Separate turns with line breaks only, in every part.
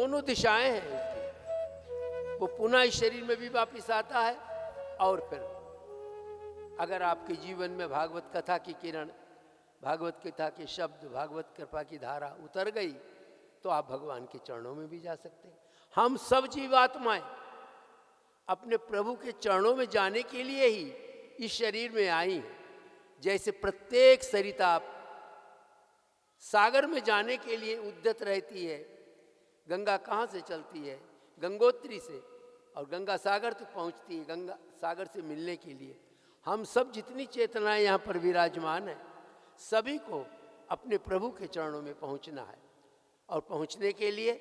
दोनों दिशाएं हैं उसकी। वो पुनः इस शरीर में भी वापिस आता है, और फिर अगर आपके जीवन में भागवत कथा की किरण, भागवत कथा के शब्द, भागवत कृपा की धारा उतर गई तो आप भगवान के चरणों में भी जा सकते हैं। हम सब जीवात्माएं अपने प्रभु के चरणों में जाने के लिए ही इस शरीर में आई हैं। जैसे प्रत्येक सरिता सागर में जाने के लिए उद्यत रहती है। गंगा कहाँ से चलती है? गंगोत्री से, और गंगा सागर तक पहुँचती है गंगा सागर से मिलने के लिए। हम सब जितनी चेतनाएं यहाँ पर विराजमान हैं, सभी को अपने प्रभु के चरणों में पहुँचना है। और पहुँचने के लिए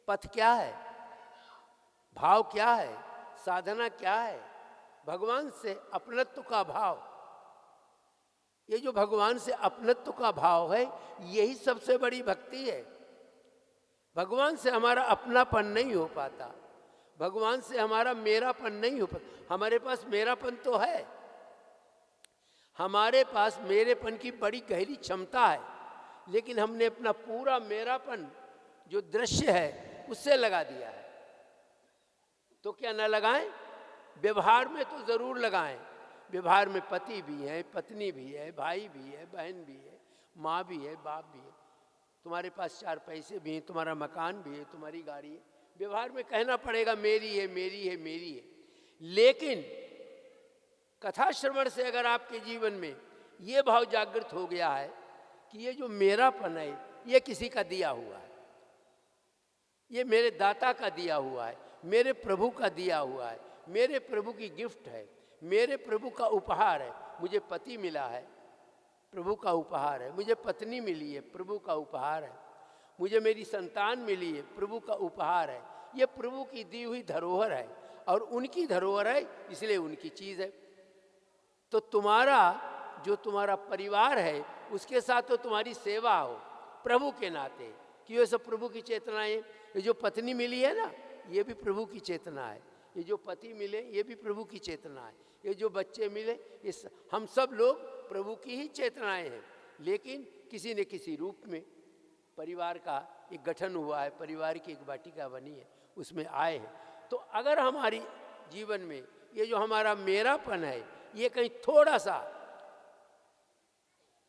पथ क्या है, भाव क्या है, साधना क्या है? भगवान से अपनत्व का भाव। ये जो भगवान से अपनत्व का भाव है, यही सबसे बड़ी भक्ति है। भगवान से हमारा अपनापन नहीं हो पाता, भगवान से हमारा मेरापन नहीं हो पाता। हमारे पास मेरापन तो है, हमारे पास मेरेपन की बड़ी गहरी क्षमता है, लेकिन हमने अपना पूरा मेरापन जो दृश्य है उससे लगा दिया है। तो क्या न लगाएं? व्यवहार में तो जरूर लगाएं। व्यवहार में पति भी है, पत्नी भी है, भाई भी है, बहन भी है, माँ भी है, बाप भी है, तुम्हारे पास 4 पैसे भी हैं, तुम्हारा मकान भी है, तुम्हारी गाड़ी है। व्यवहार में कहना पड़ेगा मेरी है, मेरी है, मेरी है। लेकिन कथा श्रवण से अगर आपके जीवन में ये भाव जागृत हो गया है कि ये जो मेरापन है ये किसी का दिया हुआ है, ये मेरे दाता का दिया हुआ है, मेरे प्रभु का दिया हुआ है, मेरे प्रभु की गिफ्ट है, मेरे प्रभु का उपहार है। मुझे पति मिला है, प्रभु का उपहार है। मुझे पत्नी मिली है, प्रभु का उपहार है। मुझे मेरी संतान मिली है, प्रभु का उपहार है। ये प्रभु की दी हुई धरोहर है, और उनकी धरोहर है इसलिए उनकी चीज़ है। तो तुम्हारा जो तुम्हारा परिवार है उसके साथ तो तुम्हारी सेवा हो प्रभु के नाते, कि ये सब प्रभु की चेतनाएं। ये जो पत्नी मिली है ना, ये भी प्रभु की चेतना है। ये जो पति मिले ये भी प्रभु की चेतना है। ये जो बच्चे मिले हम सब लोग प्रभु की ही चेतनाएं हैं। लेकिन किसी न किसी रूप में परिवार का एक गठन हुआ है, परिवार की एक वाटिका बनी है, उसमें आए हैं। तो अगर हमारी जीवन में ये जो हमारा मेरापन है ये कहीं थोड़ा सा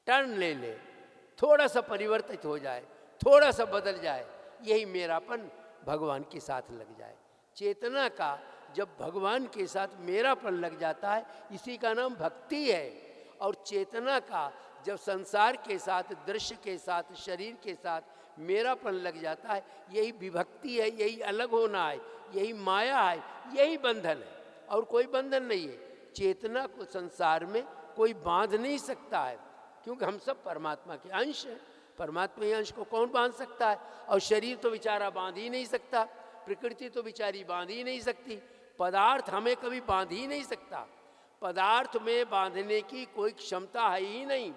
टर्न ले ले, थोड़ा सा परिवर्तित हो जाए, थोड़ा सा बदल जाए, यही मेरापन भगवान के साथ लग जाए। चेतना का जब भगवान के साथ मेरापन लग जाता है, इसी का नाम भक्ति है। और चेतना का जब संसार के साथ, दृश्य के साथ, शरीर के साथ मेरापन लग जाता है, यही विभक्ति है, यही अलग होना है, यही माया है, यही बंधन है, और कोई बंधन नहीं है। चेतना को संसार में कोई बांध नहीं सकता है, क्योंकि हम सब परमात्मा के अंश हैं। परमात्मा के अंश को कौन बांध सकता है? और शरीर तो बेचारा बांध ही नहीं सकता, प्रकृति तो बेचारी बांध ही नहीं सकती, पदार्थ हमें कभी बांध ही नहीं सकता। पदार्थ में बांधने की कोई क्षमता है ही नहीं,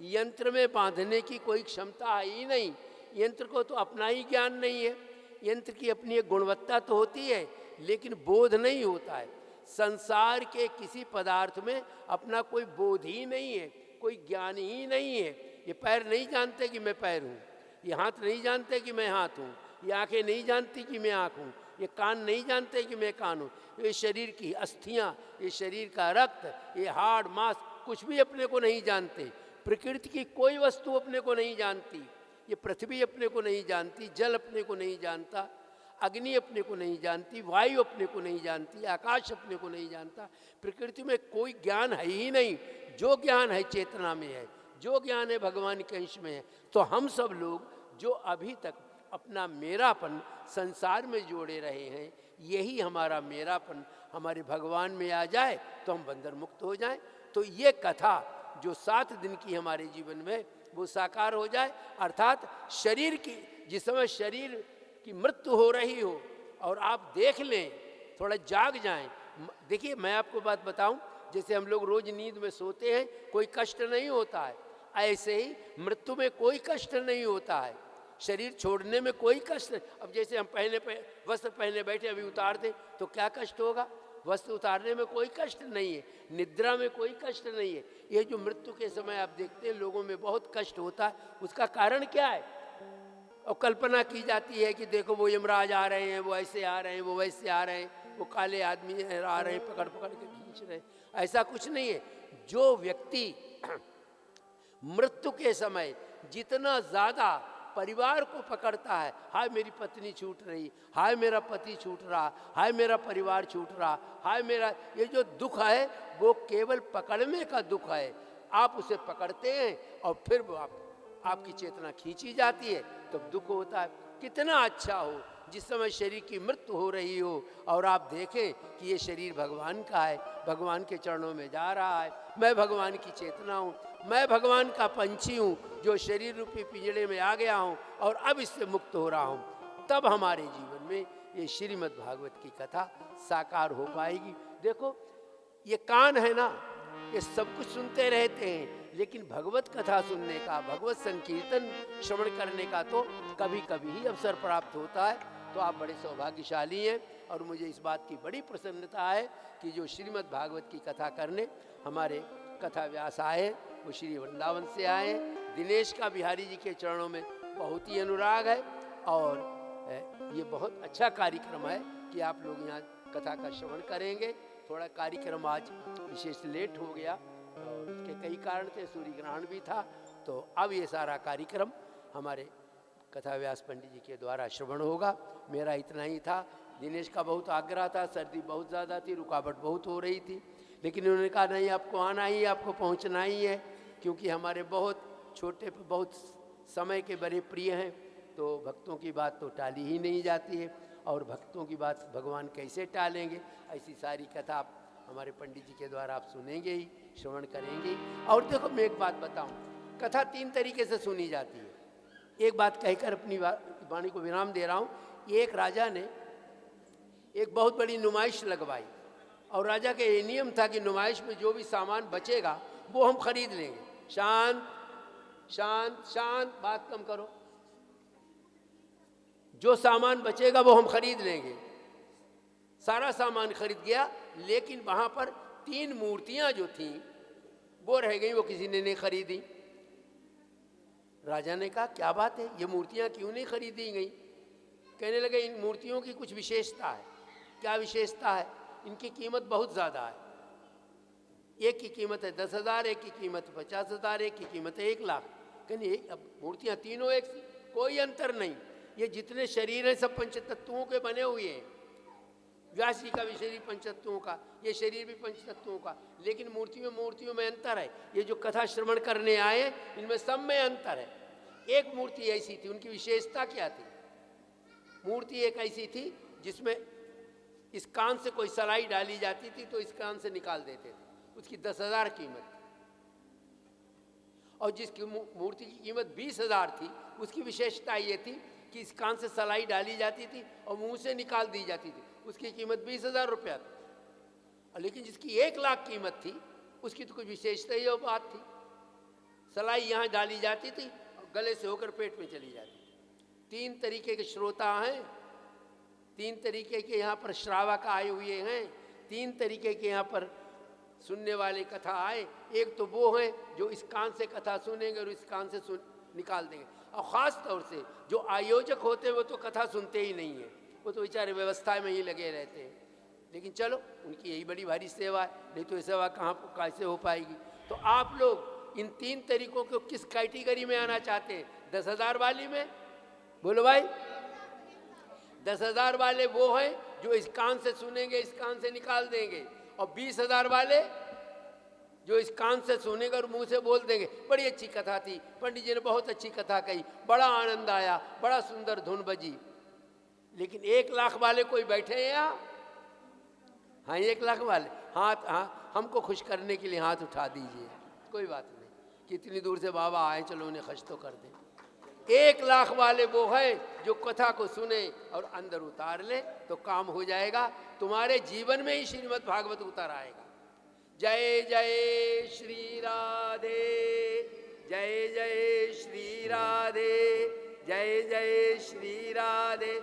यंत्र में बांधने की कोई क्षमता है ही नहीं। यंत्र को तो अपना ही ज्ञान नहीं है, यंत्र की अपनी एक गुणवत्ता तो होती है, लेकिन बोध नहीं होता है। संसार के किसी पदार्थ में अपना कोई बोध ही नहीं है, कोई ज्ञान ही नहीं है। ये पैर नहीं जानते कि मैं पैर हूँ, ये हाथ नहीं जानते कि मैं हाथ हूँ, ये आंखें नहीं जानती कि मैं आँख हूँ, ये कान नहीं जानते कि मैं कान हूँ। ये शरीर की अस्थियाँ, ये शरीर का रक्त, ये हाड़ मांस कुछ भी अपने को नहीं जानते। प्रकृति की कोई वस्तु अपने को नहीं जानती, ये पृथ्वी अपने को नहीं जानती, जल अपने को नहीं जानता, अग्नि अपने को नहीं जानती, वायु अपने को नहीं जानती, आकाश अपने को नहीं जानता। प्रकृति में कोई ज्ञान है ही नहीं। जो ज्ञान है चेतना में है, जो ज्ञान है भगवान के अंश में है। तो हम सब लोग जो अभी तक अपना मेरापन संसार में जोड़े रहे हैं, यही हमारा मेरापन हमारे भगवान में आ जाए तो हम बंधन मुक्त हो जाएं। तो ये कथा जो 7 दिन की हमारे जीवन में वो साकार हो जाए, अर्थात शरीर की, जिस समय शरीर की मृत्यु हो रही हो और आप देख लें, थोड़ा जाग जाएं। देखिए मैं आपको बात बताऊं, जैसे हम लोग रोज नींद में सोते हैं कोई कष्ट नहीं होता है, ऐसे ही मृत्यु में कोई कष्ट नहीं होता है, शरीर छोड़ने में कोई कष्ट। अब जैसे हम वस्त्र पहने बैठे अभी उतार दें तो क्या कष्ट होगा? वस्त्र उतारने में कोई कष्ट नहीं है, निद्रा में कोई कष्ट नहीं है। ये जो मृत्यु के समय आप देखते हैं लोगों में बहुत कष्ट होता है, उसका कारण क्या है? और कल्पना की जाती है कि देखो वो यमराज आ रहे हैं, वो ऐसे आ रहे हैं, वो वैसे आ रहे हैं, वो काले आदमी आ रहे हैं, पकड़ पकड़ के खींच रहे हैं। ऐसा कुछ नहीं है। जो व्यक्ति मृत्यु के समय जितना ज़्यादा परिवार को पकड़ता है, हाय मेरी पत्नी छूट रही, हाय मेरा पति छूट रहा, हाय मेरा परिवार छूट रहा, हाय मेरा, ये जो दुख है वो केवल पकड़ने का दुख है। आप उसे पकड़ते हैं और फिर वो आपकी चेतना खींची जाती है, तब तो दुख होता है। कितना अच्छा हो जिस समय शरीर की मृत्यु हो रही हो और आप देखें कि ये शरीर भगवान का है, भगवान के चरणों में जा रहा है, मैं भगवान की चेतना हूँ, मैं भगवान का पंछी हूँ जो शरीर रूपी पिंजड़े में आ गया हूँ और अब इससे मुक्त हो रहा हूँ। तब हमारे जीवन में ये श्रीमद् भागवत की कथा साकार हो पाएगी। देखो ये कान है ना, ये सब कुछ सुनते रहते हैं, लेकिन भगवत कथा सुनने का, भगवत संकीर्तन श्रवण करने का तो कभी कभी ही अवसर प्राप्त होता है। तो आप बड़े सौभाग्यशाली हैं और मुझे इस बात की बड़ी प्रसन्नता है कि जो श्रीमद् भागवत की कथा करने हमारे कथा व्यास आए, वो श्री वृंदावन से आए। दिनेश का बिहारी जी के चरणों में बहुत ही अनुराग है और ये बहुत अच्छा कार्यक्रम है कि आप लोग यहाँ कथा का श्रवण करेंगे। थोड़ा कार्यक्रम आज विशेष लेट हो गया और उसके कई कारण थे, सूर्य ग्रहण भी था, तो अब ये सारा कार्यक्रम हमारे कथा व्यास पंडित जी के द्वारा श्रवण होगा। मेरा इतना ही था। दिनेश का बहुत आग्रह था, सर्दी बहुत ज़्यादा थी, रुकावट बहुत हो रही थी, लेकिन उन्होंने कहा नहीं आपको आना ही, आपको पहुंचना ही है, क्योंकि हमारे बहुत छोटे बहुत समय के बड़े प्रिय हैं, तो भक्तों की बात तो टाली ही नहीं जाती है और भक्तों की बात भगवान कैसे टालेंगे। ऐसी सारी कथा आप हमारे पंडित जी के द्वारा आप सुनेंगे ही, श्रवण करेंगे ही। और देखो मैं एक बात बताऊं, कथा 3 तरीके से सुनी जाती है। एक बात कहकर अपनी वाणी को विराम दे रहा हूँ। एक राजा ने एक बहुत बड़ी नुमाइश लगवाई और राजा का ये नियम था कि नुमाइश में जो भी सामान बचेगा वो हम खरीद लेंगे। शांत शांत शांत, बात कम करो। जो सामान बचेगा वो हम खरीद लेंगे। सारा सामान खरीद गया, लेकिन वहाँ पर 3 मूर्तियाँ जो थीं वो रह गई, वो किसी ने नहीं खरीदी। राजा ने कहा क्या बात है, ये मूर्तियाँ क्यों नहीं खरीदी गई? कहने लगे इन मूर्तियों की कुछ विशेषता है। क्या विशेषता है? इनकी कीमत बहुत ज़्यादा है। एक की कीमत है 10,000, एक की कीमत 50,000, एक की कीमत है 1 लाख। कहने अब मूर्तियाँ तीनों एक सी, कोई अंतर नहीं। ये जितने शरीर हैं सब पंचतत्वों के बने हुए हैं। व्यास जी का भी शरीर पंचतत्वों का, ये शरीर भी पंचतत्वों का, लेकिन मूर्तियों में अंतर है। ये जो कथा श्रवण करने आए इनमें सब में अंतर है। एक मूर्ति ऐसी थी, उनकी विशेषता क्या थी? मूर्ति एक ऐसी थी जिसमें इस कान से कोई सलाई डाली जाती थी तो इस कान से निकाल देते थे, उसकी 10,000 कीमत। और जिसकी मूर्ति की कीमत 20,000 थी, उसकी विशेषता ये थी कि इस कान से सलाई डाली जाती थी और मुंह से निकाल दी जाती थी, उसकी कीमत 20,000 रुपया थी। और लेकिन जिसकी 1 लाख कीमत थी उसकी तो कुछ विशेषता ही और बात थी। सलाई यहाँ डाली जाती थी और गले से होकर पेट में चली जाती थी। 3 तरीके के श्रोता हैं, 3 तरीके के यहाँ पर श्रावक आए हुए हैं, 3 तरीके के यहाँ पर सुनने वाले कथा आए। एक तो वो हैं जो इस कान से कथा सुनेंगे और इस कान से निकाल देंगे, और ख़ास तौर से जो आयोजक होते हैं वो तो कथा सुनते ही नहीं हैं, वो तो बेचारे व्यवस्था में ही लगे रहते हैं। लेकिन चलो उनकी यही बड़ी भारी सेवा है, नहीं तो ये सेवा कहाँ कैसे हो पाएगी। तो आप लोग इन 3 तरीकों को किस कैटेगरी में आना चाहते हैं? 10,000 वाली में? बोलो भाई। 10,000 वाले वो हैं जो इस कान से सुनेंगे, इस कान से निकाल देंगे, और 20,000 वाले जो इस कान से सुनेंगे और मुंह से बोल देंगे। बड़ी अच्छी कथा थी, पंडित जी ने बहुत अच्छी कथा कही, बड़ा आनंद आया, बड़ा सुंदर धुन बजी। लेकिन 1 लाख वाले कोई बैठे हैं यहाँ? हाँ 1 लाख वाले हाथ, हाँ हमको खुश करने के लिए हाथ उठा दीजिए, कोई बात नहीं, कितनी दूर से बाबा आए, चलो उन्हें खुश तो कर दें। 1 लाख वाले वो है जो कथा को सुने और अंदर उतार ले तो काम हो जाएगा। तुम्हारे जीवन में ही श्रीमद् भागवत उतर आएगा। जय जय श्री राधे, जय जय श्री राधे, जय जय श्री राधे।